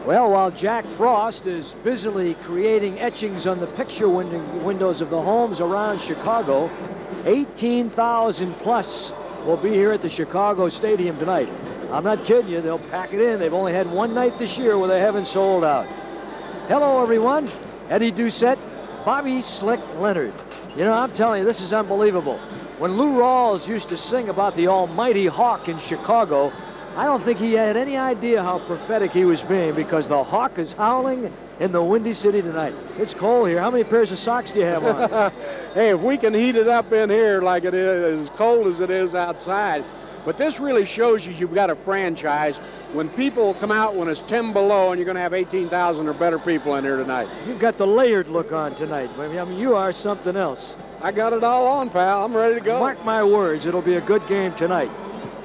Well, while Jack Frost is busily creating etchings on the picture windows of the homes around Chicago, 18,000 plus will be here at the Chicago Stadium tonight. I'm not kidding you, they'll pack it in. They've only had one night this year where they haven't sold out. Hello, everyone. Eddie Doucette, Bobby Slick Leonard. You know, I'm telling you, this is unbelievable. When Lou Rawls used to sing about the almighty hawk in Chicago, I don't think he had any idea how prophetic he was being, because the hawk is howling in the Windy City tonight. It's cold here. How many pairs of socks do you have on? Hey, if we can heat it up in here like it is, as cold as it is outside. But this really shows you've got a franchise. When people come out when it's 10 below, and you're going to have 18,000 or better people in here tonight. You've got the layered look on tonight. I mean, you are something else. I got it all on, pal. I'm ready to go. Mark my words, it'll be a good game tonight.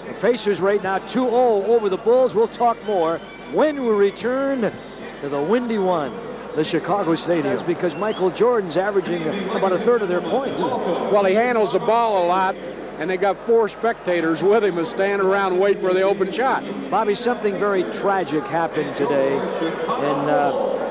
The Pacers right now 2-0 over the Bulls. We'll talk more when we return to the Windy One, the Chicago Stadium, because Michael Jordan's averaging about a third of their points. Well, he handles the ball a lot, and they got 4 spectators with him and standing around waiting for the open shot. Bobby, something very tragic happened today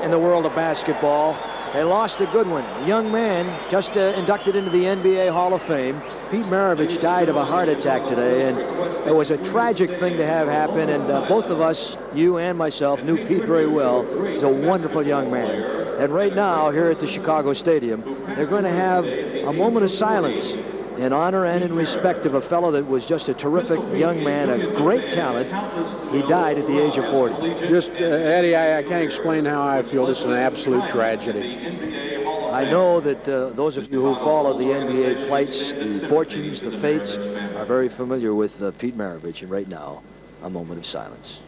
in the world of basketball. They lost a good one. A young man just inducted into the NBA Hall of Fame. Pete Maravich died of a heart attack today, and it was a tragic thing to have happen, and both of us, you and myself, knew Pete very well. He's a wonderful young man. And right now, here at the Chicago Stadium, they're going to have a moment of silence in honor and in respect of a fellow that was just a terrific young man, a great talent. He died at the age of 40. Just, Eddie, I can't explain how I feel. This is an absolute tragedy. I know that those of you who follow the NBA flights, the fortunes, the fates, are very familiar with Pete Maravich. And right now, a moment of silence.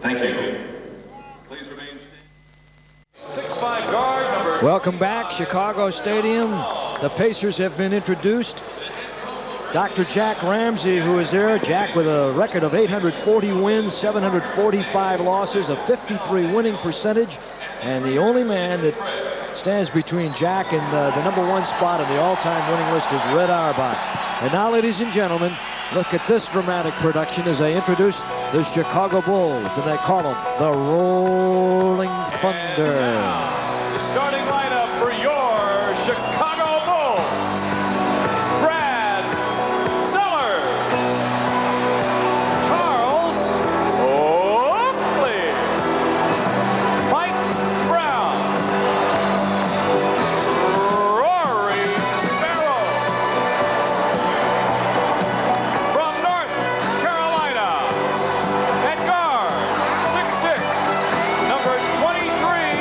Thank you. Please remain standing. 6'5" guard number. Welcome back, Chicago Stadium. The Pacers have been introduced. Dr. Jack Ramsey, who is there. Jack with a record of 840 wins, 745 losses, a 53 winning percentage, and the only man that stands between Jack and the #1 spot on the all-time winning list is Red Auerbach. And now, ladies and gentlemen, look at this dramatic production as I introduce the Chicago Bulls, and they call them the Rolling Thunder. The starting lineup for your Chicago Bulls. Brad Sellers. Charles Oakley. Mike Brown. Rory Sparrow. From North Carolina, at guard, 6'6", number 23,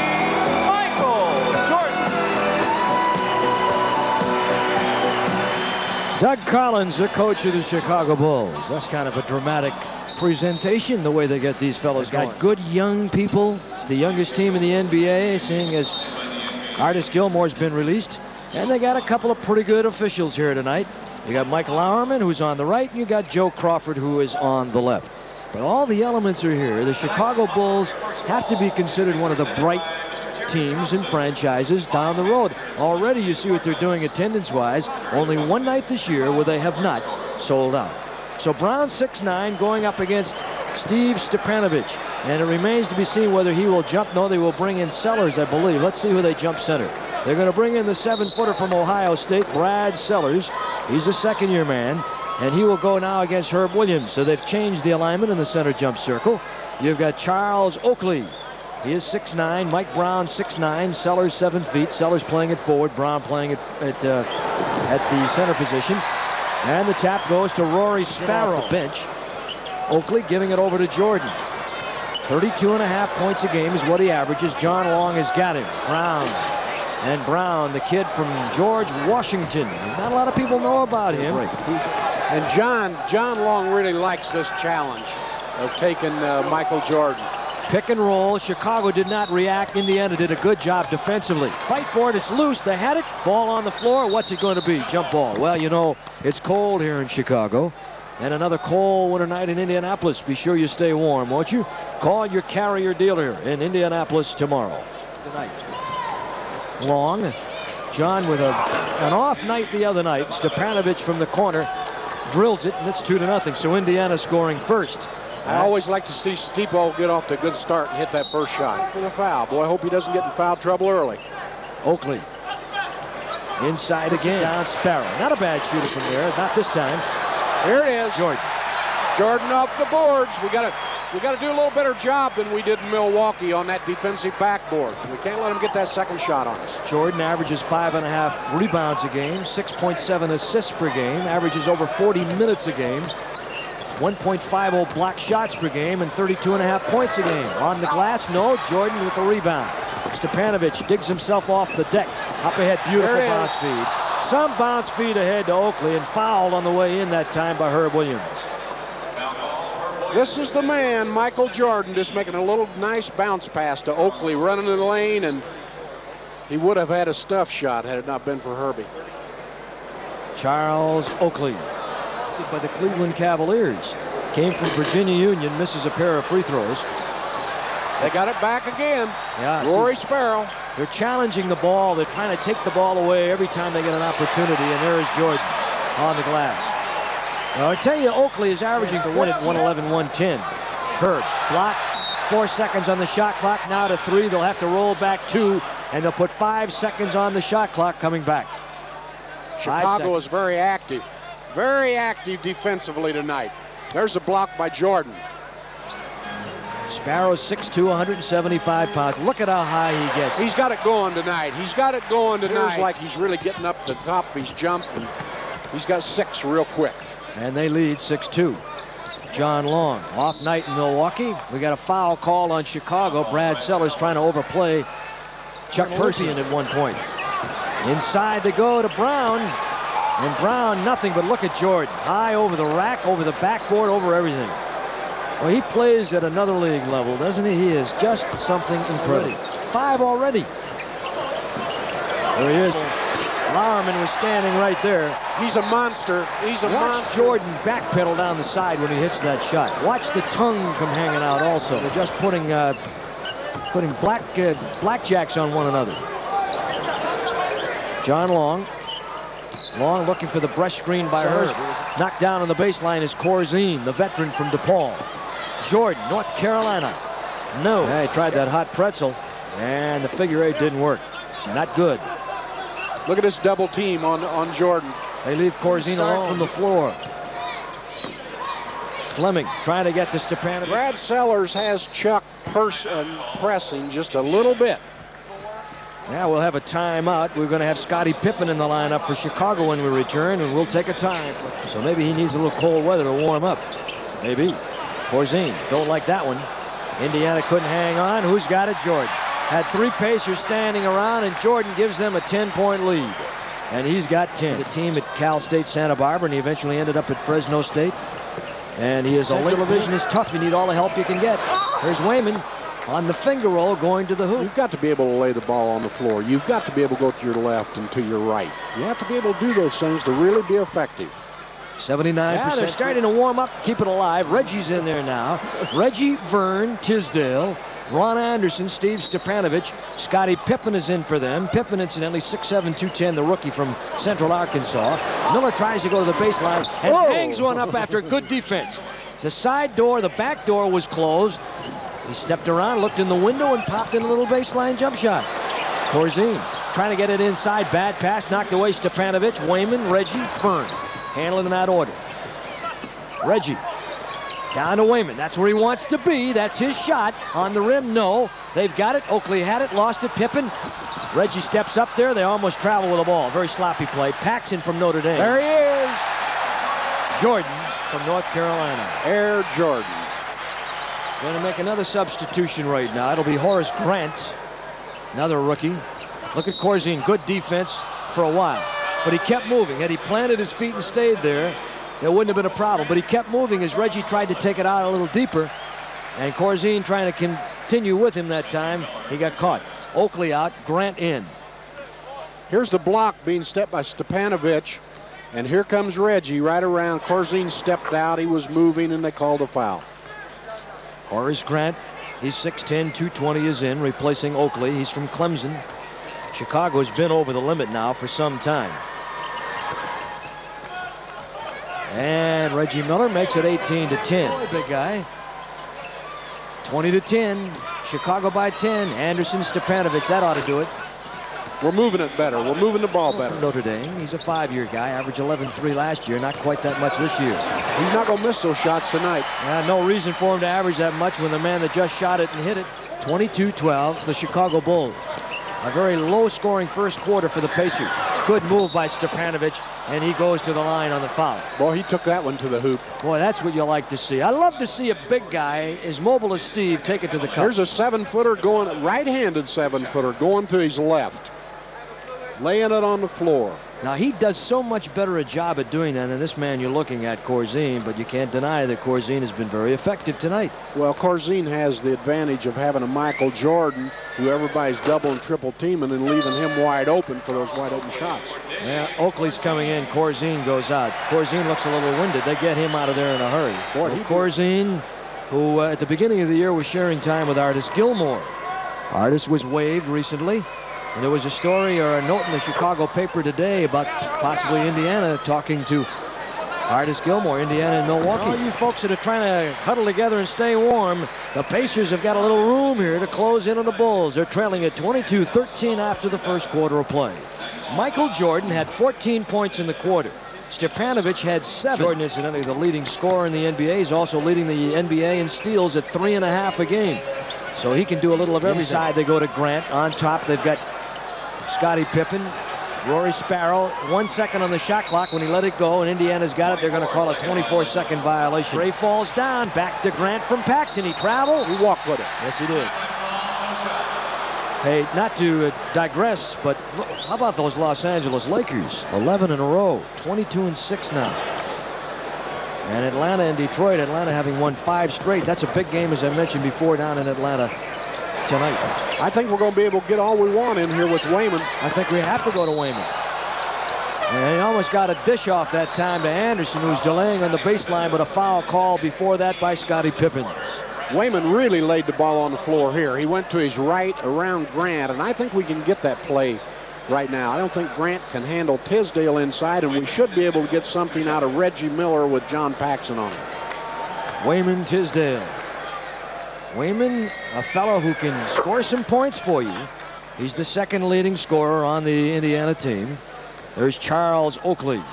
Michael Jordan. Doug Collins, the coach of the Chicago Bulls. That's kind of a dramatic presentation, the way they get these fellows going. Got good young people. It's the youngest team in the NBA, seeing as Artis Gilmore's been released. And they got a couple of pretty good officials here tonight. You got Mike Lauerman, who's on the right, and you got Joe Crawford, who is on the left. But all the elements are here. The Chicago Bulls have to be considered one of the bright teams and franchises down the road. Already you see what they're doing attendance-wise. Only one night this year where they have not sold out. So Brown, 6'9", going up against Steve Stepanovich. And it remains to be seen whether he will jump. No, they will bring in Sellers, I believe. Let's see who they jump center. They're going to bring in the 7-footer from Ohio State, Brad Sellers. He's a second-year man, and he will go now against Herb Williams. So they've changed the alignment in the center jump circle. You've got Charles Oakley. He is 6'9". Mike Brown, 6'9". Sellers, 7 feet. Sellers playing it forward. Brown playing it at the center position. And the tap goes to Rory Sparrow. Off the bench. Oakley giving it over to Jordan. 32.5 points a game is what he averages. John Long has got him. Brown. And Brown, the kid from George Washington. Not a lot of people know about him. And John Long really likes this challenge of taking Michael Jordan. Pick and roll. Chicago did not react. Indiana did a good job defensively. Fight for it. It's loose. They had it. Ball on the floor. What's it going to be? Jump ball. Well, you know, it's cold here in Chicago. And another cold winter night in Indianapolis. Be sure you stay warm, won't you? Call your Carrier dealer in Indianapolis tomorrow. Tonight. Long John with an off night the other night. Stepanovich from the corner drills it, and it's 2-0. So Indiana scoring first. I always like to see Steepo get off to a good start and hit that first shot. For the foul. Boy, I hope he doesn't get in foul trouble early. Oakley. Inside again. Down Sparrow. Not a bad shooter from there. Not this time. Here it is. Jordan off the boards. We got to do a little better job than we did in Milwaukee on that defensive backboard. We can't let him get that second shot on us. Jordan averages 5.5 rebounds a game, 6.7 assists per game, averages over 40 minutes a game, 1.50 block shots per game, and 32.5 points a game. On the glass, no. Jordan with the rebound. Stepanovich digs himself off the deck. Up ahead, beautiful bounce feed. Some bounce feed ahead to Oakley, and fouled on the way in that time by Herb Williams. This is the man, Michael Jordan, just making a little nice bounce pass to Oakley, running in the lane, and he would have had a stuff shot had it not been for Herbie. Charles Oakley, by the Cleveland Cavaliers, came from Virginia Union, misses a pair of free throws. They got it back again. Yeah, Rory Sparrow. They're challenging the ball. They're trying to take the ball away every time they get an opportunity, and there is Jordan on the glass. Now, I tell you, Oakley is averaging to win at 111-110. Herb, block, 4 seconds on the shot clock, now to 3. They'll have to roll back 2, and they'll put 5 seconds on the shot clock coming back. Chicago is very active defensively tonight. There's a block by Jordan. Sparrow 6'2", 175 pounds. Look at how high he gets. He's got it going tonight. Feels like he's really getting up the top of his jump, and he's got 6 real quick. And they lead 6-2. John Long, off night in Milwaukee. We got a foul call on Chicago. Brad Sellers trying to overplay Chuck Persian at one point. Inside they go to Brown. And Brown, nothing but look at Jordan. High over the rack, over the backboard, over everything. Well, he plays at another league level, doesn't he? He is just something incredible. 5 already. There he is. Lauerman was standing right there. He's a monster. Watch Jordan backpedal down the side when he hits that shot. Watch the tongue come hanging out also. They're just putting blackjacks on one another. John Long. Long looking for the brush screen by Hurst. Knocked down on the baseline is Corzine, the veteran from DePaul. Jordan, North Carolina. No. Yeah, he tried that hot pretzel, and the figure 8 didn't work. Not good. Look at this double team on Jordan. They leave Corzine alone from the floor. Fleming trying to get to Stepanovich. Brad Sellers has Chuck pressing just a little bit. Yeah, we'll have a timeout. We're going to have Scottie Pippen in the lineup for Chicago when we return, and we'll take a time. So maybe he needs a little cold weather to warm up. Maybe. Corzine, don't like that one. Indiana couldn't hang on. Who's got it? Jordan. Had 3 Pacers standing around, and Jordan gives them a 10-point lead. And he's got 10. The team at Cal State Santa Barbara, and he eventually ended up at Fresno State. And he is a late division is tough. You need all the help you can get. Here's Wayman on the finger roll going to the hoop. You've got to be able to lay the ball on the floor. You've got to be able to go to your left and to your right. You have to be able to do those things to really be effective. 79%. Yeah, they're starting to warm up, keep it alive. Reggie's in there now. Reggie, Vern, Tisdale, Ron Anderson, Steve Stepanovich, Scottie Pippen is in for them. Pippen, incidentally, 6'7", 210, the rookie from Central Arkansas. Miller tries to go to the baseline and hangs one up after good defense. The side door, the back door was closed. He stepped around, looked in the window, and popped in a little baseline jump shot. Corzine trying to get it inside. Bad pass, knocked away Stepanovich, Wayman, Reggie, Vern. Handling in that order. Reggie down to Wayman. That's where he wants to be. That's his shot. On the rim, no. They've got it. Oakley had it, lost it. Pippen. Reggie steps up there. They almost travel with the ball. Very sloppy play. Paxson from Notre Dame. There he is. Jordan from North Carolina. Air Jordan. Going to make another substitution right now. It'll be Horace Grant, another rookie. Look at Corzine. Good defense for a while. But he kept moving. Had he planted his feet and stayed there, it wouldn't have been a problem. But he kept moving as Reggie tried to take it out a little deeper. And Corzine trying to continue with him that time. He got caught. Oakley out, Grant in. Here's the block being stepped by Stepanovich. And here comes Reggie right around. Corzine stepped out. He was moving, and they called a foul. Horace Grant, he's 6'10", 220 is in, replacing Oakley. He's from Clemson. Chicago's been over the limit now for some time. And Reggie Miller makes it 18-10. Big guy. 20-10. Chicago by 10. Anderson, Stepanovic, that ought to do it. We're moving it better. We're moving the ball better. Notre Dame, he's a 5-year guy, averaged 11-3 last year, not quite that much this year. He's not going to miss those shots tonight. No reason for him to average that much when the man that just shot it and hit it. 22-12, the Chicago Bulls. A very low-scoring first quarter for the Pacers. Good move by Stepanovic, and he goes to the line on the foul. Boy, he took that one to the hoop. Boy, that's what you like to see. I love to see a big guy as mobile as Steve take it to the cup. Here's a 7-footer going, right-handed 7-footer going to his left. Laying it on the floor. Now, he does so much better a job at doing that than this man you're looking at, Corzine, but you can't deny that Corzine has been very effective tonight. Well, Corzine has the advantage of having a Michael Jordan who everybody's double and triple teaming and leaving him wide open for those wide open shots. Yeah, Oakley's coming in. Corzine goes out. Corzine looks a little winded. They get him out of there in a hurry. Boy, Corzine, who at the beginning of the year was sharing time with Artis Gilmore. Artis was waived recently. And there was a story or a note in the Chicago paper today about possibly Indiana talking to Artis Gilmore, Indiana and Milwaukee. All you folks that are trying to huddle together and stay warm, the Pacers have got a little room here to close in on the Bulls. They're trailing at 22-13 after the first quarter of play. Michael Jordan had 14 points in the quarter. Stepanovic had 7. Jordan is incidentally the leading scorer in the NBA. He's also leading the NBA in steals at 3.5 a game. So he can do a little of every side. They go to Grant. On top, they've got Scottie Pippen, Rory Sparrow, 1 second on the shot clock when he let it go, and Indiana's got it. They're going to call a 24-second violation. Ray falls down, back to Grant from Paxson. He traveled. He walked with it. Yes, he did. Hey, not to digress, but how about those Los Angeles Lakers? 11 in a row, 22-6 now. And Atlanta and Detroit, Atlanta having won 5 straight. That's a big game, as I mentioned before, down in Atlanta tonight. I think we're going to be able to get all we want in here with Wayman. I think we have to go to Wayman. And he almost got a dish off that time to Anderson, who was delaying on the baseline, but a foul call before that by Scottie Pippen. Wayman really laid the ball on the floor here. He went to his right around Grant, and I think we can get that play right now. I don't think Grant can handle Tisdale inside, and we should be able to get something out of Reggie Miller with John Paxson on it. Wayman Tisdale. Wayman, a fellow who can score some points for you. He's the second leading scorer on the Indiana team. There's Charles Oakley.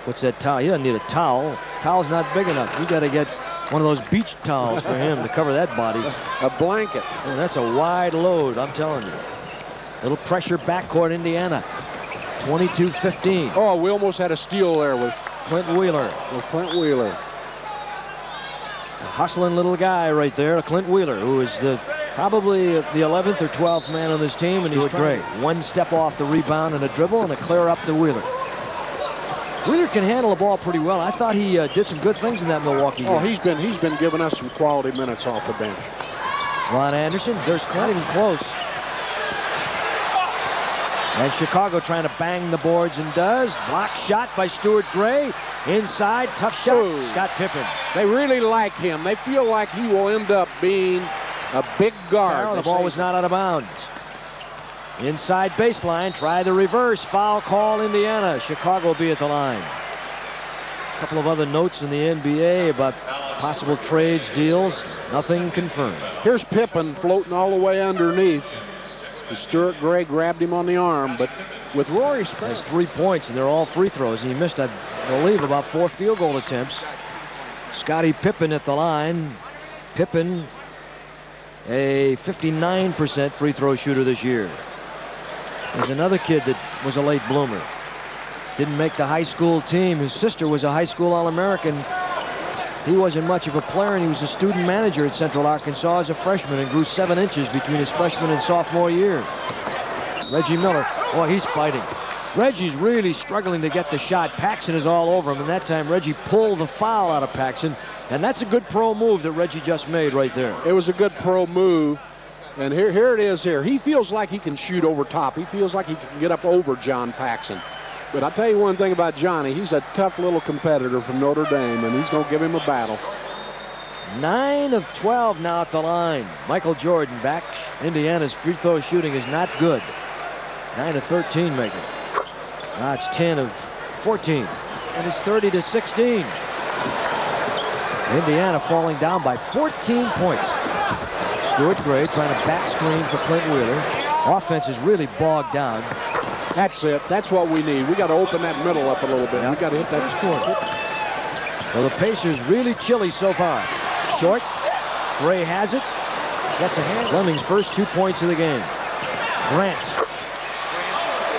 Puts that towel. He doesn't need a towel. Towel's not big enough. You got to get one of those beach towels for him to cover that body. A blanket. Oh, that's a wide load, I'm telling you. Little pressure backcourt, Indiana. 22-15. Oh, we almost had a steal there with Clint Wheeler. A hustling little guy right there, Clint Wheeler, who is probably the 11th or 12th man on this team, and he's great. 1 step off the rebound and a dribble and a clear up to Wheeler. Wheeler can handle the ball pretty well. I thought he did some good things in that Milwaukee game. Oh, he's been giving us some quality minutes off the bench. Ron Anderson, there's Clint, even close. And Chicago trying to bang the boards and does. Block shot by Stuart Gray. Inside, tough shot, Ooh. Scott Pippen. They really like him. They feel like he will end up being a big guard. The ball was not out of bounds. Inside baseline, try the reverse. Foul call, Indiana. Chicago will be at the line. A couple of other notes in the NBA about possible trades, deals. Nothing confirmed. Here's Pippen floating all the way underneath. Stuart Gray grabbed him on the arm, but with Rory Sparrow. Has 3 points, and they're all free throws. And he missed, I believe, about 4 field goal attempts. Scottie Pippen at the line. Pippen, a 59% free throw shooter this year. There's another kid that was a late bloomer. Didn't make the high school team. His sister was a high school All-American. He wasn't much of a player, and he was a student manager at Central Arkansas as a freshman and grew 7 inches between his freshman and sophomore year. Reggie Miller, boy, he's fighting. Reggie's really struggling to get the shot. Paxson is all over him, and that time Reggie pulled the foul out of Paxson, and that's a good pro move that Reggie just made right there. It was a good pro move, and here it is here. He feels like he can shoot over top. He feels like he can get up over John Paxson. But I'll tell you one thing about Johnny. He's a tough little competitor from Notre Dame, and he's going to give him a battle. 9 of 12 now at the line. Michael Jordan back. Indiana's free throw shooting is not good. 9 of 13 make it. Now it's 10 of 14. And it's 30 to 16. Indiana falling down by 14 points. Stuart Gray trying to back screen for Clint Wheeler. Offense is really bogged down. That's it. That's what we need. We got to open that middle up a little bit. We got to hit that score. Well, the Pacers really chilly so far. Short. Gray has it. Gets a hand. Fleming's first 2 points of the game. Grant.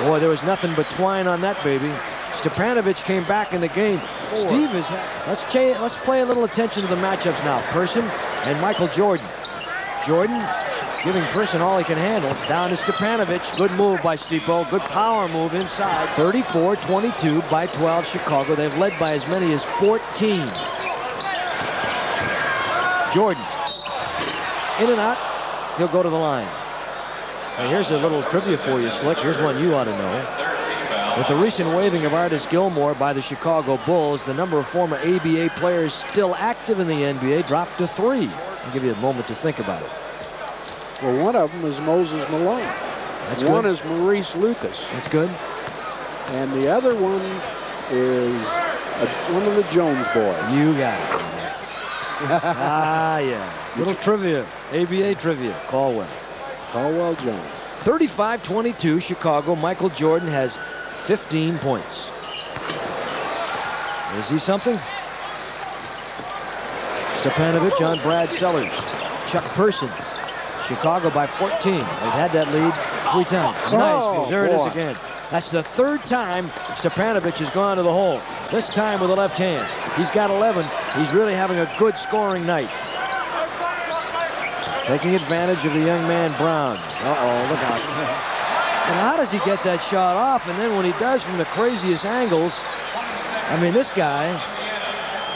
Boy, there was nothing but twine on that baby. Stepanovich came back in the game. Steve is. Let's pay a little attention to the matchups now. Person and Michael Jordan. Jordan giving Person all he can handle. Down to Stepanovich. Good move by Stipo. Good power move inside. 34-22 by 12 Chicago. They've led by as many as 14. Jordan. In and out. He'll go to the line. And here's a little trivia for you, Slick. Here's one you ought to know. With the recent waiving of Artis Gilmore by the Chicago Bulls, the number of former ABA players still active in the NBA dropped to 3. I'll give you a moment to think about it. Well, one of them is Moses Malone. That's one good. is Maurice Lucas. That's good. And the other one is one of the Jones boys. You got it. Ah, yeah. Little trivia. ABA trivia. Caldwell Jones. 35-22 Chicago. Michael Jordan has 15 points. Is he something? Stepanovich on Brad Sellers. Chuck Person. Chicago by 14. They've had that lead 3 times. Nice view. There it is again. That's the 3rd time Stepanovich has gone to the hole. This time with the left hand. He's got 11. He's really having a good scoring night. Taking advantage of the young man Brown. Uh-oh, look out. And how does he get that shot off? And then when he does from the craziest angles, I mean, this guy,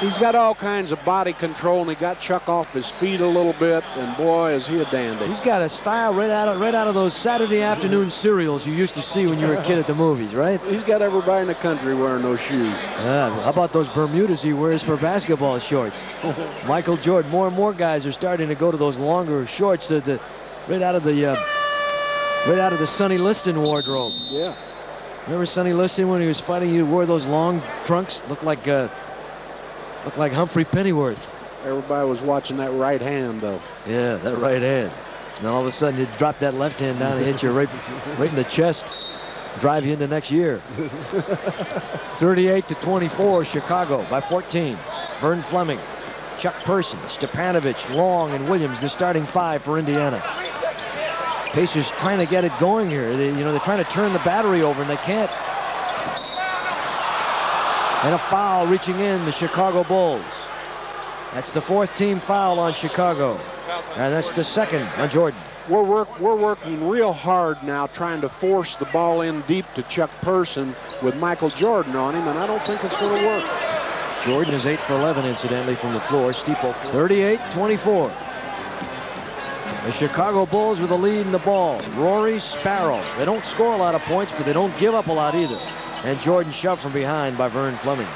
he's got all kinds of body control, and he got Chuck off his feet a little bit, and boy, is he a dandy. He's got a style right out of those Saturday afternoon cereals you used to see when you were a kid at the movies, right? He's got everybody in the country wearing those shoes. How about those Bermudas he wears for basketball shorts? Michael Jordan, more and more guys are starting to go to those longer shorts right out of the Sonny Liston wardrobe. Yeah. Remember Sonny Liston when he was fighting? He wore those long trunks, looked like Humphrey Pennyworth. Everybody was watching that right hand, though. Yeah, that right hand. And all of a sudden, you drop that left hand down and hit you right in the chest, drive you into next year. 38-24, Chicago by 14. Vern Fleming, Chuck Person, Stepanovich, Long, and Williams, the starting 5 for Indiana. Pacers trying to get it going here. They're trying to turn the battery over, and they can't. And a foul reaching in, the Chicago Bulls. That's the 4th team foul on Chicago. And that's the 2nd on Jordan. We're working real hard now trying to force the ball in deep to Chuck Person with Michael Jordan on him, and I don't think it's going to work. Jordan is 8 for 11, incidentally, from the floor. Steeple, 38-24. The Chicago Bulls with the lead in the ball. Rory, Sparrow. They don't score a lot of points, but they don't give up a lot either. And Jordan shoved from behind by Vern Fleming.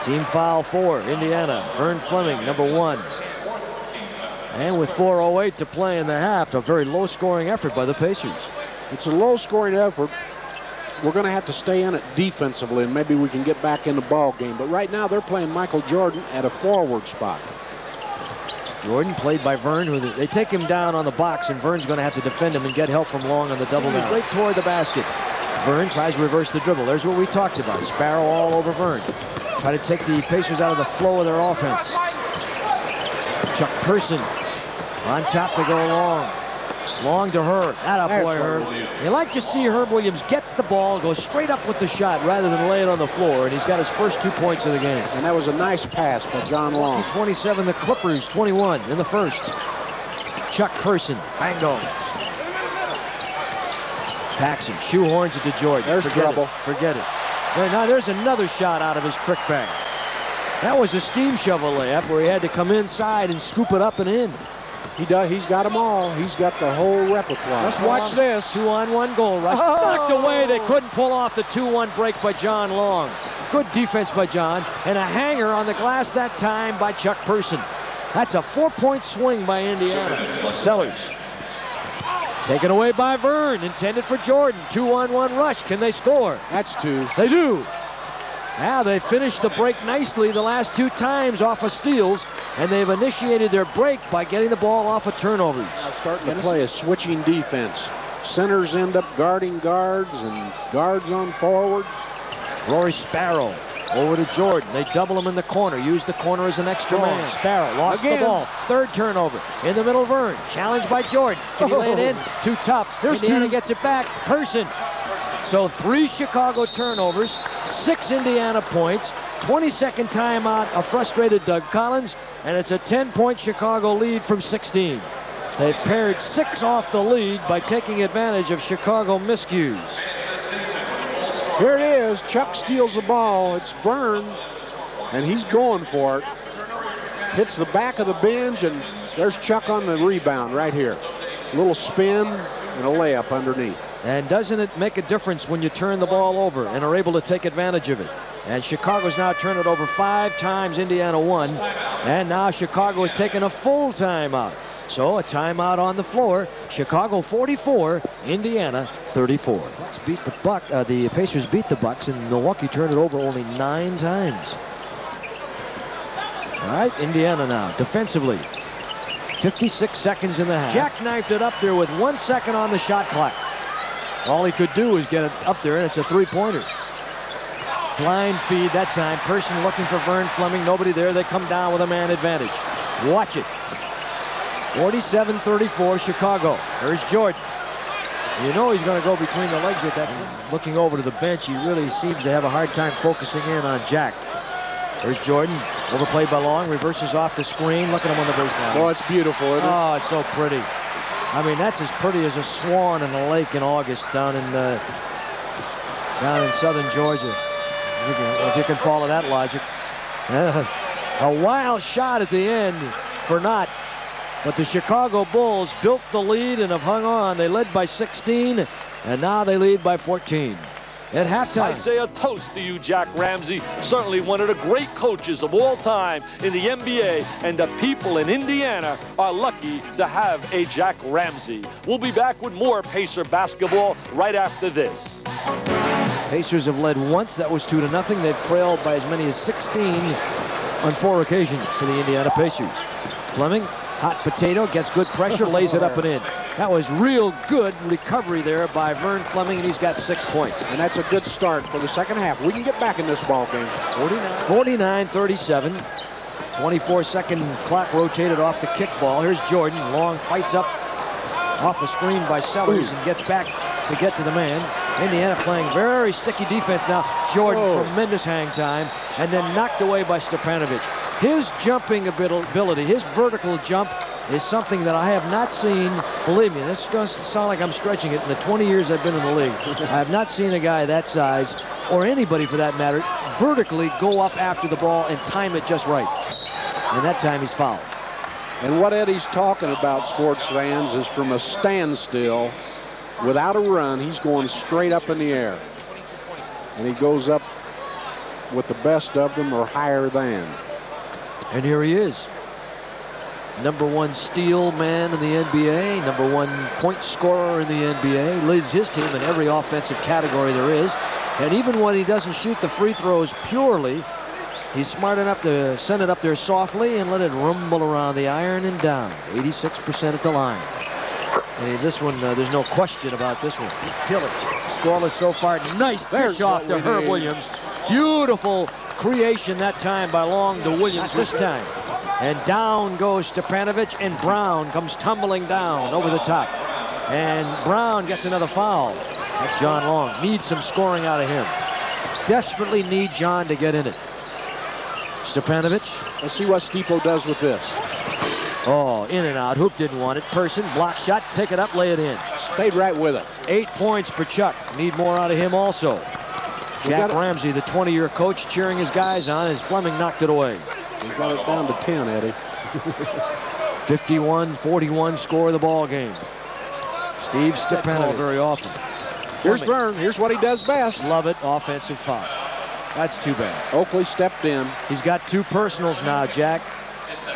Team foul 4, Indiana. Vern Fleming, number 1. And with 4:08 to play in the half, a very low-scoring effort by the Pacers. It's a low-scoring effort. We're going to have to stay in it defensively, and maybe we can get back in the ball game. But right now, they're playing Michael Jordan at a forward spot. Jordan played by Vern, who they take him down on the box, and Vern's going to have to defend him and get help from Long on the double down. Right toward the basket. Vern tries to reverse the dribble. There's what we talked about. Sparrow all over Vern. Try to take the Pacers out of the flow of their offense. Chuck Person on top to go Long. Long to Herb. That boy, Herb. You like to see Herb Williams get the ball, go straight up with the shot rather than lay it on the floor, and he's got his first 2 points of the game. And that was a nice pass by John Long. 27, the Clippers 21 in the first. Chuck Person, bango. Paxson shoehorns it to Jordan. There's trouble. Forget it. Now there's another shot out of his trick bag. That was a steam shovel layup where he had to come inside and scoop it up and in. He does. He's got them all. He's got the whole repertoire. Let's watch this. 2-on-1 goal rush. Knocked away. They couldn't pull off the 2-1 break by John Long. Good defense by John. And a hanger on the glass that time by Chuck Person. That's a 4-point swing by Indiana. Sellers. Taken away by Vern, intended for Jordan. 2-on-1 rush. Can they score? That's two. They do. Now they finished the break nicely the last 2 times off of steals, and they've initiated their break by getting the ball off of turnovers. Now starting to play a switching defense. Centers end up guarding guards and guards on forwards. Rory Sparrow over to Jordan. They double him in the corner. Use the corner as an extra man. Sparrow lost the ball. 3rd turnover. In the middle, Vern. Challenged by Jordan. Can he lay it in? Too tough. Indiana gets it back. Person. So 3 Chicago turnovers, 6 Indiana points, 22nd timeout, a frustrated Doug Collins, and it's a 10-point Chicago lead from 16. They've paired 6 off the lead by taking advantage of Chicago miscues. Here it is. Chuck steals the ball. It's Vern, and he's going for it. Hits the back of the binge, and there's Chuck on the rebound right here. A little spin and a layup underneath. And doesn't it make a difference when you turn the ball over and are able to take advantage of it? And Chicago's now turned it over 5 times, Indiana 1. And now Chicago has taken a full timeout. So a timeout on the floor. Chicago 44, Indiana 34. The Pacers beat the Bucks, and Milwaukee turned it over only 9 times. All right, Indiana now defensively. 56 seconds in the half. Jackknifed it up there with 1 second on the shot clock. All he could do was get it up there, and it's a 3-pointer. Blind feed that time. Person looking for Vern Fleming. Nobody there. They come down with a man advantage. Watch it. 47-34 Chicago. There's Jordan. You know he's going to go between the legs with that. Looking over to the bench, he really seems to have a hard time focusing in on Jack. There's Jordan. Overplayed by Long. Reverses off the screen. Look at him on the baseline. Oh, it's beautiful, isn't it? Oh, it's so pretty. I mean, that's as pretty as a swan in a lake in August down in southern Georgia. If you can follow that logic. A wild shot at the end for Knott. But the Chicago Bulls built the lead and have hung on. They led by 16, and now they lead by 14. At halftime. I say a toast to you, Jack Ramsey. Certainly one of the great coaches of all time in the NBA, and the people in Indiana are lucky to have a Jack Ramsey. We'll be back with more Pacer basketball right after this. Pacers have led once. That was 2-0. They've trailed by as many as 16 on 4 occasions for the Indiana Pacers. Fleming, hot potato, gets good pressure, lays it up and in. That was real good recovery there by Vern Fleming, and he's got 6 points. And that's a good start for the second half. We can get back in this ball game. 49-37. 24-second clock rotated off the kickball. Here's Jordan. Long fights up off the screen by Sellers and gets back to get to the man. Indiana playing very sticky defense now. Jordan, tremendous hang time, and then knocked away by Stepanovic. His jumping ability, his vertical jump, is something that I have not seen. Believe me, this is going to sound like I'm stretching it. In the 20 years I've been in the league, I have not seen a guy that size, or anybody for that matter, vertically go up after the ball and time it just right. And that time he's fouled. And what Eddie's talking about, sports fans, is from a standstill, without a run, he's going straight up in the air. And he goes up with the best of them or higher than. And here he is. #1 steal man in the NBA, #1 point scorer in the NBA, leads his team in every offensive category there is. And even when he doesn't shoot the free throws purely, he's smart enough to send it up there softly and let it rumble around the iron and down. 86% at the line. And this one, there's no question about this one. He's killing. Scoreless so far. Nice dish off to Herb Williams. Beautiful creation that time by Long to Williams this time. And down goes Stepanovic, and Brown comes tumbling down over the top. And Brown gets another foul. That's John Long. Needs some scoring out of him. Desperately need John to get in it. Stepanovic. Let's see what Steepo does with this. Oh, in and out. Hoop didn't want it. Person, block shot, take it up, lay it in. Stayed right with it. 8 points for Chuck. Need more out of him also. Jack Ramsey, the 20-year coach, cheering his guys on as Fleming knocked it away. He got it down to 10, Eddie. 51-41 score of the ball game. Steve Stepanovic very often. Here's Vern. Here's what he does best. Love it. Offensive foul. That's too bad. Oakley stepped in. He's got 2 personals now, Jack.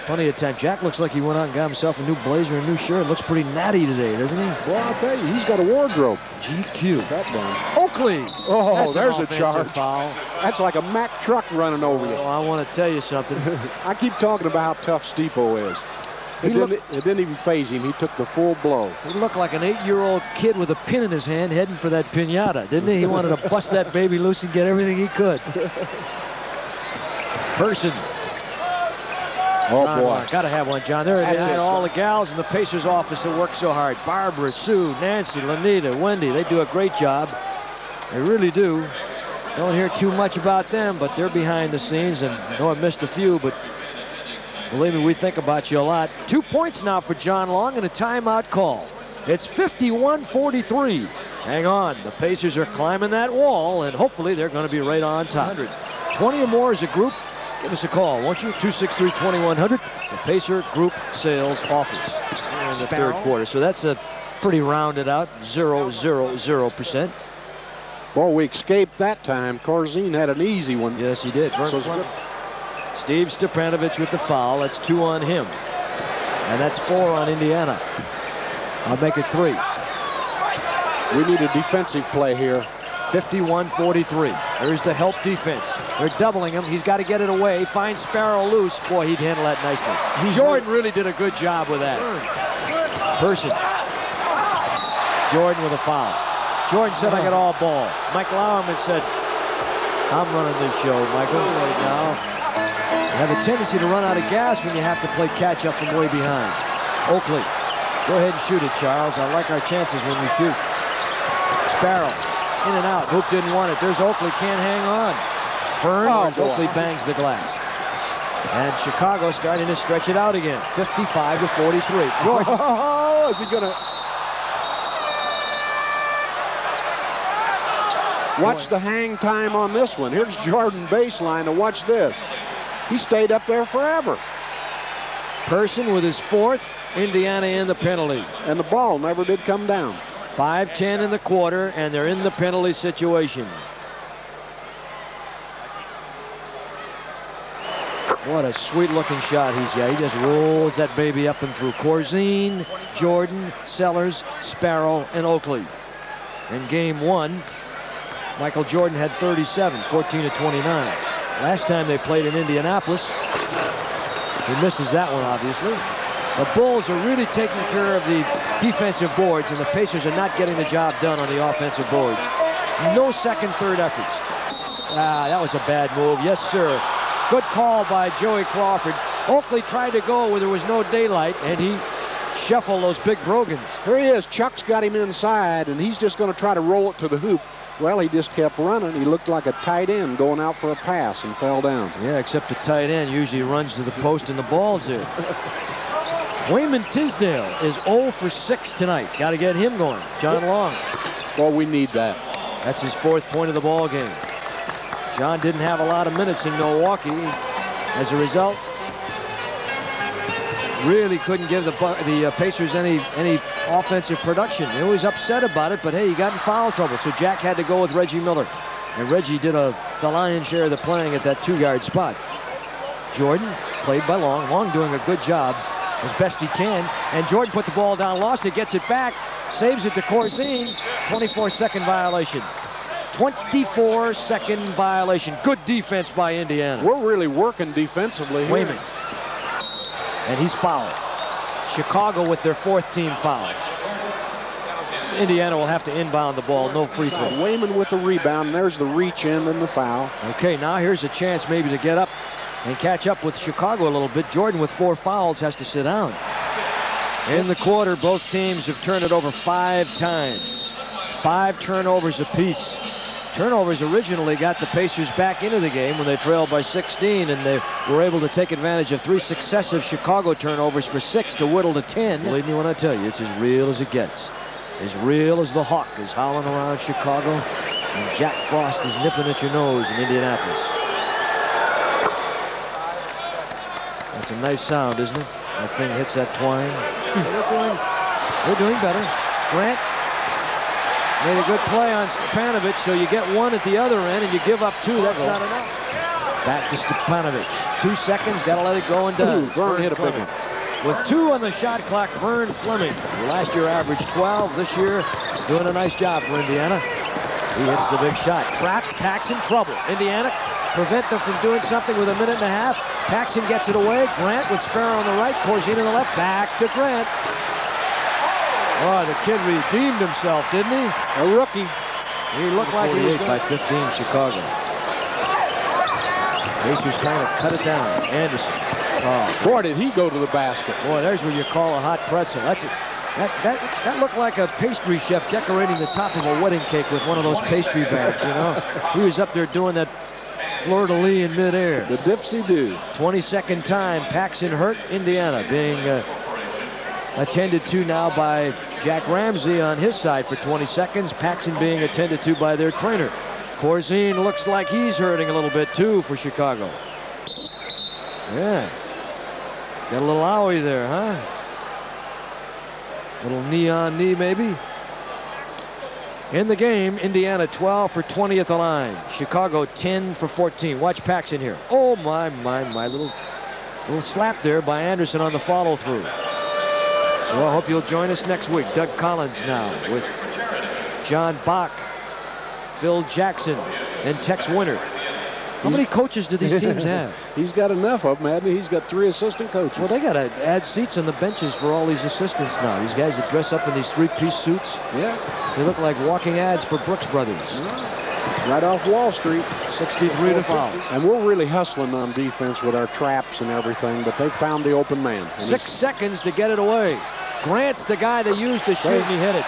Plenty of time. Jack looks like he went out and got himself a new blazer and a new shirt. Looks pretty natty today, doesn't he? Well, I'll tell you, he's got a wardrobe. GQ. That down. Oakley. Oh, That's there's an a charge. Foul. That's like a Mack truck running over you. Oh, I want to tell you something. I keep talking about how tough Steepo is. It didn't even faze him. He took the full blow. He looked like an 8-year-old kid with a pin in his hand heading for that piñata, didn't he? He wanted to bust that baby loose and get everything he could. Person. Oh, John, boy. Got to have one, John. There it is. All the gals in the Pacers office that work so hard. Barbara, Sue, Nancy, Lanita, Wendy. They do a great job. They really do. Don't hear too much about them, but they're behind the scenes. And I know I missed a few, but believe me, we think about you a lot. 2 points now for John Long and a timeout call. It's 51-43. Hang on. The Pacers are climbing that wall, and hopefully they're going to be right on top. 20 or more as a group. Give us a call, won't you? 263-2100, the Pacer Group Sales Office in the third quarter. So that's a pretty rounded out 0-0-0%. Boy, we escaped that time. Corzine had an easy one. Yes, he did. Vern Fleming. Steve Stepanovich with the foul. That's 2 on him. And that's 4 on Indiana. I'll make it 3. We need a defensive play here. 51-43. There's the help defense. They're doubling him. He's got to get it away. Finds Sparrow loose. Boy, he'd handle that nicely. Jordan really did a good job with that. Person. Jordan with a foul. Jordan said, I got all ball. Mike Lauerman said, I'm running this show, Michael, right now. You have a tendency to run out of gas when you have to play catch up from way behind. Oakley. Go ahead and shoot it, Charles. I like our chances when we shoot. Sparrow. In and out. Hoop didn't want it. There's Oakley. Can't hang on. Vern. Oakley bangs the glass. And Chicago starting to stretch it out again. 55-43. Jordan. Oh, is he going to... Watch the hang time on this one. Here's Jordan baseline, and watch this. He stayed up there forever. Person with his 4th. Indiana in the penalty. And the ball never did come down. 5:10 in the quarter, and they're in the penalty situation. What a sweet-looking shot he's got. He just rolls that baby up and through. Corzine, Jordan, Sellers, Sparrow, and Oakley. In game 1, Michael Jordan had 37, 14-29. Last time they played in Indianapolis, he misses that one, obviously. The Bulls are really taking care of the defensive boards, and the Pacers are not getting the job done on the offensive boards. No second, third efforts. That was a bad move. Yes, sir. Good call by Joey Crawford. Oakley tried to go where there was no daylight, and he shuffled those big brogans. Here he is. Chuck's got him inside, and he's just going to try to roll it to the hoop. Well, he just kept running. He looked like a tight end going out for a pass and fell down. Yeah, except the tight end usually runs to the post and the ball's there. Wayman Tisdale is 0 for 6 tonight. Got to get him going. John Long. Well, we need that. That's his 4th point of the ball game. John didn't have a lot of minutes in Milwaukee. As a result, really couldn't give the Pacers any offensive production. They was upset about it, but hey, he got in foul trouble, so Jack had to go with Reggie Miller. And Reggie did the lion's share of the playing at that 2-guard spot. Jordan played by Long. Long doing a good job as best he can. And Jordan put the ball down, lost it, gets it back, saves it to Corzine. 24-second violation. 24-second violation. Good defense by Indiana. We're really working defensively here. Wayman. And he's fouled. Chicago with their 4th team foul. Indiana will have to inbound the ball. No free throw. Wayman with the rebound. And there's the reach in and the foul. Okay, now here's a chance maybe to get up and catch up with Chicago a little bit. Jordan with 4 fouls has to sit down. In the quarter, both teams have turned it over 5 times. 5 turnovers apiece. Turnovers originally got the Pacers back into the game when they trailed by 16, and they were able to take advantage of 3 successive Chicago turnovers for 6 to whittle to 10. Believe me when I tell you, it's as real as it gets. As real as the hawk is howling around Chicago, and Jack Frost is nipping at your nose in Indianapolis. That's a nice sound, isn't it? That thing hits that twine. They're doing better. Grant made a good play on Stepanovich, so you get 1 at the other end and you give up 2. That's not enough. Back to Stepanovich. 2 seconds, got to let it go and does. Vern hit a big one. With 2 on the shot clock, Vern Fleming. Last year averaged 12. This year, doing a nice job for Indiana. He hits the big shot. Trapped, Paxson, trouble. Indiana prevent them from doing something with a minute and a half. Paxson gets it away. Grant with Sparrow on the right. Corzine on the left. Back to Grant. Oh, the kid redeemed himself, didn't he? A rookie. He looked like he was by 15, Chicago. Pacers trying to cut it down. Anderson. Oh, boy, did he go to the basket. Boy, there's what you call a hot pretzel. That's it. That looked like a pastry chef decorating the top of a wedding cake with one of those pastry bags, you know? He was up there doing that fleur-de-lis in midair. The dipsy-do. 22nd time, Paxson hurt. Indiana being attended to now by Jack Ramsey on his side for 20 seconds. Paxson being attended to by their trainer. Corzine looks like he's hurting a little bit too for Chicago. Yeah. Got a little owie there, huh? Little knee on knee, maybe. In the game, Indiana 12 for 20 at the line. Chicago 10 for 14. Watch Paxson here. Oh, my. Little slap there by Anderson on the follow-through. So I hope you'll join us next week. Doug Collins now with John Bach, Phil Jackson, and Tex Winter. How many coaches do these teams have? He's got enough of them, hasn't he? He's got 3 assistant coaches. Well, they got to add seats on the benches for all these assistants now. These guys that dress up in these 3-piece suits. Yeah. They look like walking ads for Brooks Brothers. Right off Wall Street. 63 to foul. And we're really hustling on defense with our traps and everything, but they found the open man. 6 seconds to get it away. Grant's the guy they used to shoot, and he hit it.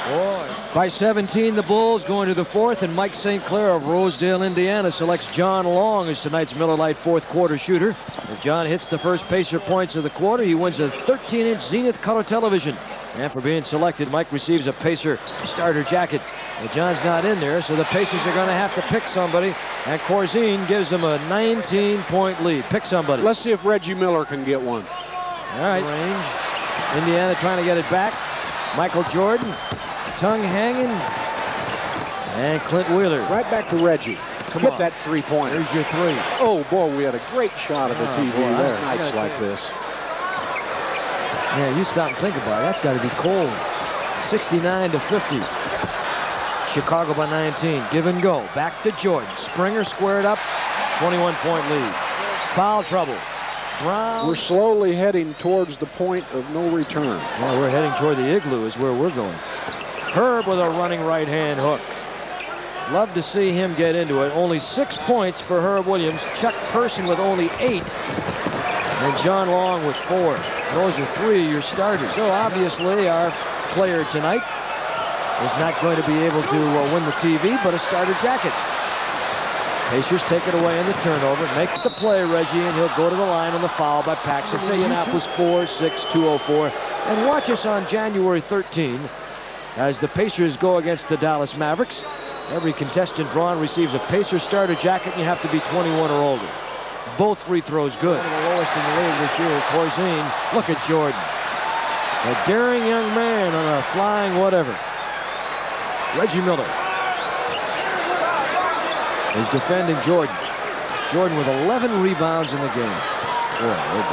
Boy. By 17, the Bulls going to the 4th, and Mike St. Clair of Rosedale, Indiana, selects John Long as tonight's Miller Lite 4th quarter shooter. As John hits the first Pacer points of the quarter, he wins a 13-inch Zenith color television. And for being selected, Mike receives a Pacer starter jacket. Well, John's not in there, so the Pacers are going to have to pick somebody, and Corzine gives them a 19-point lead. Pick somebody. Let's see if Reggie Miller can get one. All right. Range. Indiana trying to get it back. Michael Jordan, tongue hanging, and Clint Wheeler. Right back to Reggie. Get that 3-pointer. There's your 3. Oh, boy, we had a great shot of the TV there. Nights like this. Yeah, you stop and think about it. That's got to be cold. 69 to 50. Chicago by 19. Give and go. Back to Jordan. Springer squared up. 21-point lead. Foul trouble. Brown. We're slowly heading towards the point of no return. Well, we're heading toward the igloo is where we're going. Herb with a running right-hand hook. Love to see him get into it. Only 6 points for Herb Williams. Chuck Person with only 8. And John Long with 4. Those are 3 of your starters. So obviously our player tonight is not going to be able to win the TV, but a starter jacket. Pacers take it away in the turnover. Make the play, Reggie, and he'll go to the line on the foul by Paxson. Say Indianapolis 4-6-204. And watch us on January 13 as the Pacers go against the Dallas Mavericks. Every contestant drawn receives a Pacer starter jacket, and you have to be 21 or older. Both free throws good. One of the lowest in the league this year. Corzine. Look at Jordan. A daring young man on a flying whatever. Reggie Miller is defending Jordan. Jordan with 11 rebounds in the game. Boy, oh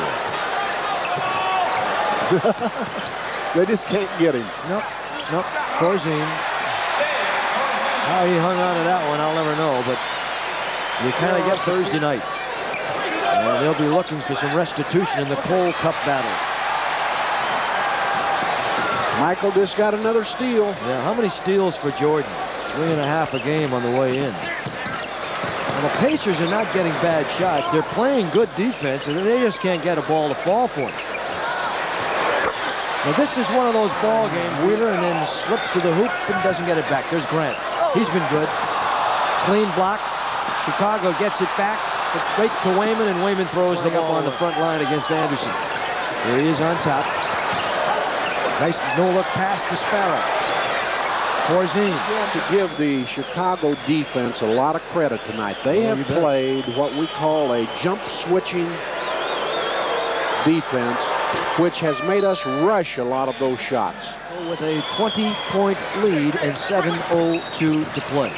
boy. They just can't get him. Nope. Corzine. How he hung on to that one, I'll never know, but you kind of get Thursday night. And they'll be looking for some restitution in the Cole Cup battle. Michael just got another steal. Yeah, how many steals for Jordan? 3.5 a game on the way in. Well, the Pacers are not getting bad shots. They're playing good defense, and they just can't get a ball to fall for them. Now, this is one of those ball games. Wheeler and then slips to the hoop and doesn't get it back. There's Grant. He's been good. Clean block. Chicago gets it back. Right to Wayman, and Wayman throws them up on the front line against Anderson. Here he is on top. Nice no-look pass to Sparrow. Corzine. You have to give the Chicago defense a lot of credit tonight. They have played what we call a jump switching defense, which has made us rush a lot of those shots. With a 20-point lead and 7:02 to play.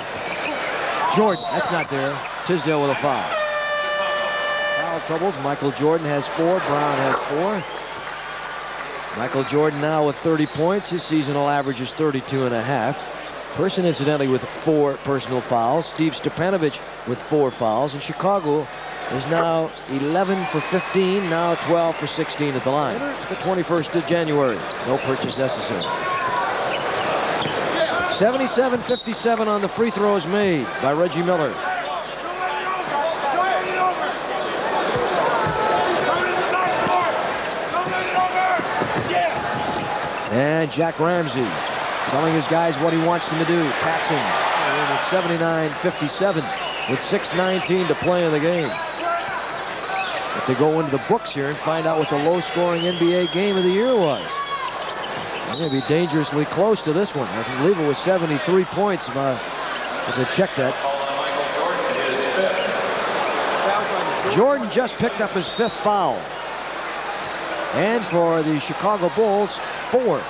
Jordan, that's not there. Tisdale with a foul. Foul troubles. Michael Jordan has 4. Brown has 4. Michael Jordan now with 30 points. His seasonal average is 32.5. Person, incidentally, with 4 personal fouls. Steve Stepanovich with 4 fouls. And Chicago is now 11 for 15, now 12 for 16 at the line. The 21st of January. No purchase necessary. 77-57 on the free throws made by Reggie Miller. And Jack Ramsey telling his guys what he wants them to do. Paxson at 79-57 with 6:19 to play in the game. But to go into the books here and find out what the low-scoring NBA game of the year was. They're going to be dangerously close to this one. I believe it was 73 points. If I check that. Jordan just picked up his 5th foul. And for the Chicago Bulls, 4.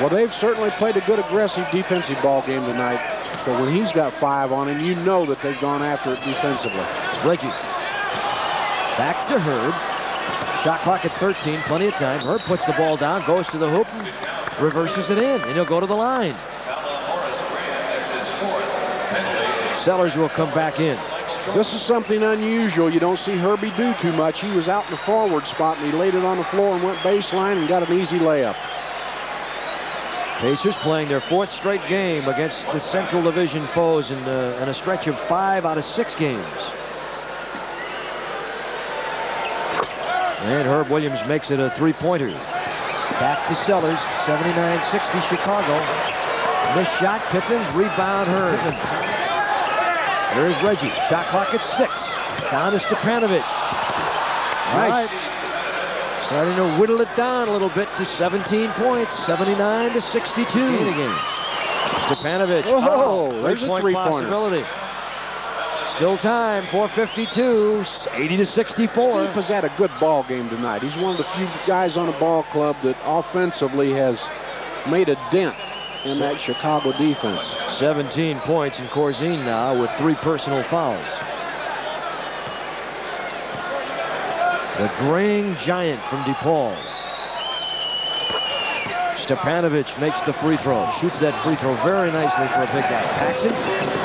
Well, they've certainly played a good aggressive defensive ball game tonight. So when he's got 5 on him, you know that they've gone after it defensively. Reggie. Back to Herb. Shot clock at 13, plenty of time. Herb puts the ball down, goes to the hoop, and reverses it in, and he'll go to the line. Sellers will come back in. This is something unusual. You don't see Herbie do too much. He was out in the forward spot, and he laid it on the floor and went baseline and got an easy layup. Pacers playing their 4th straight game against the Central Division foes in a stretch of 5 out of 6 games. And Herb Williams makes it a 3-pointer. Back to Sellers, 79-60 Chicago. Missed shot, Pippen's rebound Herb. There's Reggie, shot clock at 6. Down to Stepanovich. Nice. Starting to whittle it down a little bit to 17 points, 79-62 in the game. Stepanovich, there's a 3-pointer. Possibility. Still time, 4:52, 80-64. Steve has had a good ball game tonight. He's one of the few guys on the ball club that offensively has made a dent in that Chicago defense. 17 points in Corzine now with 3 personal fouls. The graying giant from DePaul. Stepanovich makes the free throw. Shoots that free throw very nicely for a big guy. Paxson,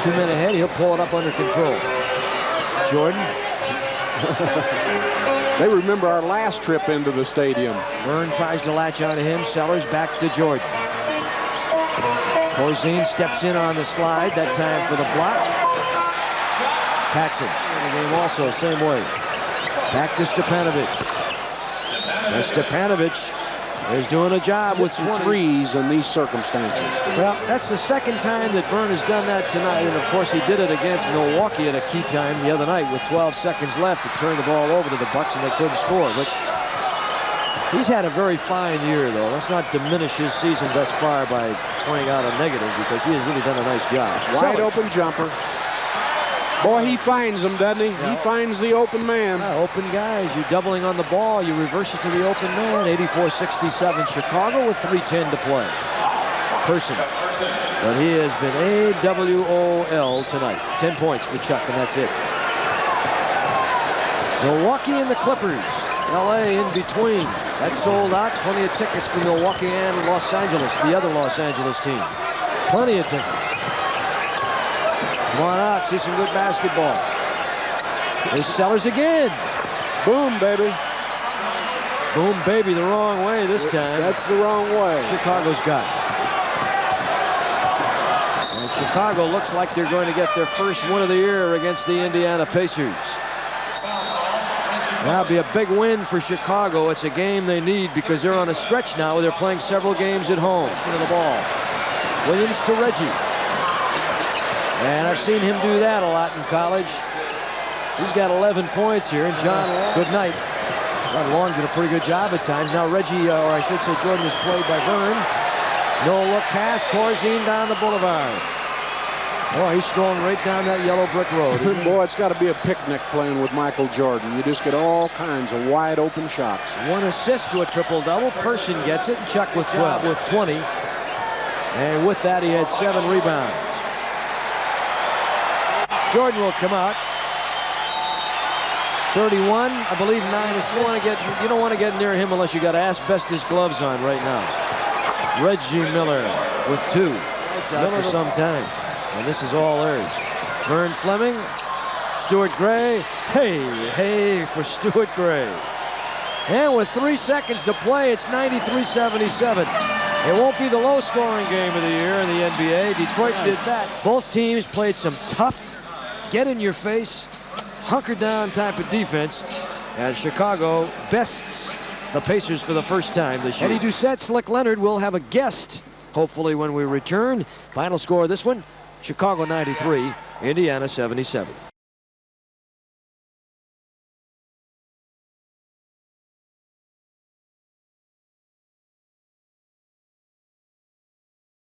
2 men ahead. He'll pull it up under control. Jordan. They remember our last trip into the stadium. Vern tries to latch onto him. Sellers back to Jordan. Corzine steps in on the slide. That time for the block. Paxson in the game also, same way. Back to Stepanovich. And Stepanovich is doing a job with 23s in these circumstances. Well, that's the second time that Vern has done that tonight, and of course he did it against Milwaukee at a key time the other night with 12 seconds left to turn the ball over to the Bucks, and they couldn't score. But he's had a very fine year, though. Let's not diminish his season thus far by pointing out a negative, because he has really done a nice job. Wide open jumper. Boy, he finds them, doesn't he? He finds the open man. Open guys. You're doubling on the ball. You reverse it to the open man. 84-67 Chicago with 3:10 to play. Person. But he has been AWOL tonight. 10 points for Chuck, and that's it. Milwaukee and the Clippers. LA in between. That's sold out. Plenty of tickets for Milwaukee and Los Angeles, the other Los Angeles team. Plenty of tickets. Come on out, see some good basketball. There's Sellers again. Boom, baby. Boom, baby, the wrong way this time. That's the wrong way. Chicago's got it. And Chicago looks like they're going to get their first win of the year against the Indiana Pacers. That'll be a big win for Chicago. It's a game they need because they're on a stretch now where they're playing several games at home. To the ball. Williams to Reggie. And I've seen him do that a lot in college. He's got 11 points here. And John, good night. John Long did a pretty good job at times. Now Reggie, or I should say Jordan, is played by Vern. No look pass. Corzine down the boulevard. Boy, he's strolling right down that yellow brick road. Boy, it's got to be a picnic playing with Michael Jordan. You just get all kinds of wide open shots. 1 assist to a triple-double. Person gets it, and Chuck with 12 with 20. And with that, he had 7 rebounds. Jordan will come out. 31, I believe 9 is. You don't want to get near him unless you got asbestos gloves on right now. Reggie Miller with 2. Miller for some time. And this is all Urge. Vern Fleming, Stuart Gray. Hey for Stuart Gray. And with 3 seconds to play, it's 93-77. It won't be the low-scoring game of the year in the NBA. Detroit did that. Both teams played some tough, get-in-your-face, hunker-down type of defense. And Chicago bests the Pacers for the first time this year. Eddie Doucette, Slick Leonard will have a guest, hopefully, when we return. Final score of this one, Chicago 93, Indiana 77.